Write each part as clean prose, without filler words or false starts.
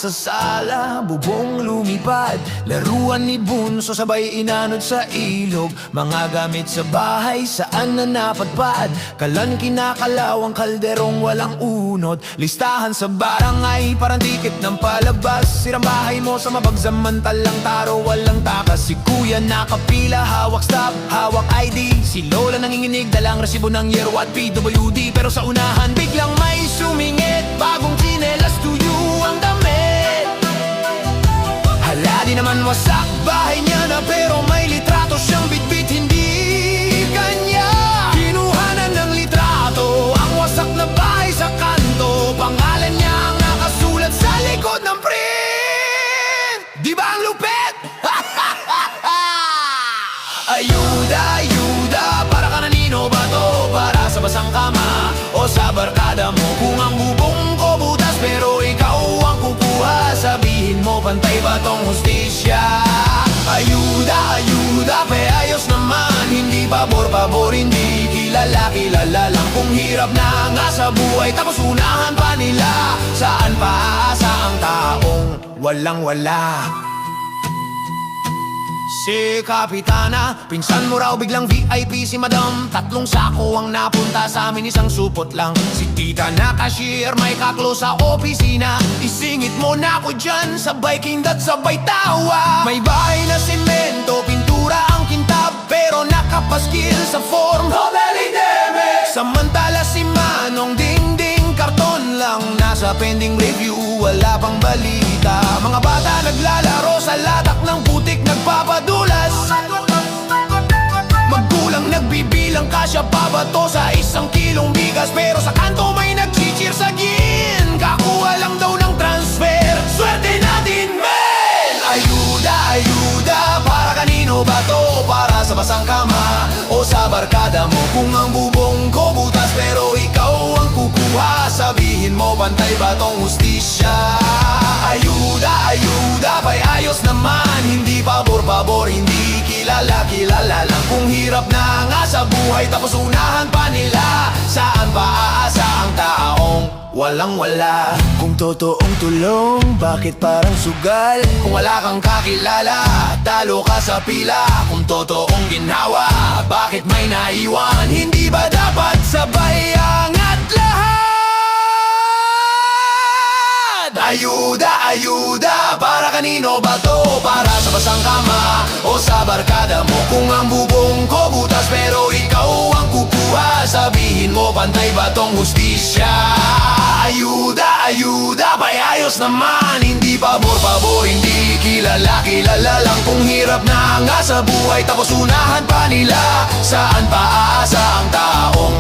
sa sala, bubong lumipad. Laruan ni Bunso sabay inanod sa ilog. Mga gamit sa bahay saan na napadpad. Kalan kinakalawang kalderong walang unod. Listahan sa barangay parang tiket ng palabas. Sirang bahay mo sa mapagsamantalang taro walang takas. Si kuya nakapila, hawak stop, hawak ID. Si lola nanginginig, dalang resibo ng year at PWD. Pero sa unahan biglang may sumingit, bagong tsinelas tuyo ang damit. Hala di naman wasak bahay niya na, pero may litrato siyang bitbit, hindi kanya. Kinuhanan ng litrato ang wasak na bahay sa kanto. Pangalan niya ang nakasulat sa likod ng print. Di ba ang lupit? Ayuda, ayuda, para ka nanino ba to? Para sa basang kama o sa barkada mo? Kung ang bubong ko butas pero ikaw ang kukuha, sabihin mo pantay ba tong hustisya? Ayuda, ayuda, ayos naman. Hindi pabor-pabor, hindi kilala lang. Kung hirap na nga sa buhay tapos unahan pa nila, saan pa aasa ang taong walang-wala? Si Kapitana, pinsan mo raw biglang VIP si Madam. 3 sako ang napunta sa amin, isang supot lang. Si Tita na cashier, may kaklo sa opisina. Isingit mo na ako dyan, sabay kindat, sabay tawa. May bahay na simento, pintura ang kintab, pero nakapaskil sa form samantala si Manong dingding, karton lang, nasa pending review, wala pang balita. Mga bata naglalaro sa latak ng putik, nagpapadulas. Maggulang nagbibilang, kasya pa ba to sa 1 kilong bigas? Pero sa kanto may nag-cheer sa gin, kakuha lang daw ng transfer. Swerte natin, men! Ayuda, ayuda, para kanino ba to? Para sa basang kama o sa barkada mo? Kung ang bubong ko butas pero ikaw ang kukuha, sabihin mo pantay ba tong hustisya? Ayuda, ayuda, ayos naman. Hindi pabor-pabor, hindi kilala lang. Kung hirap na nga sa buhay tapos unahan pa nila, saan pa aasa ang taong walang-wala? Kung totoong tulong, bakit parang sugal? Kung wala kang kakilala, talo ka sa pila. Kung totoong ginhawa, bakit may naiwan? Hindi ba dapat sabay angat lahat? Ayuda, ayuda, para kanino ba to? Para sa basang kama o sa barkada mo? Kung ang bubong ko butas pero ikaw ang kukuha, sabihin mo pantay ba tong hustisya? Ayuda, ayuda, ayos naman. Hindi pabor-pabor, hindi kilala lang. Kung hirap na nga sa buhay tapos unahan pa nila, saan pa aasa ang taong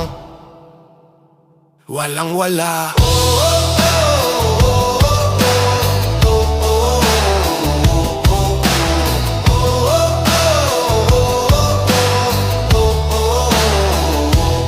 walang-wala?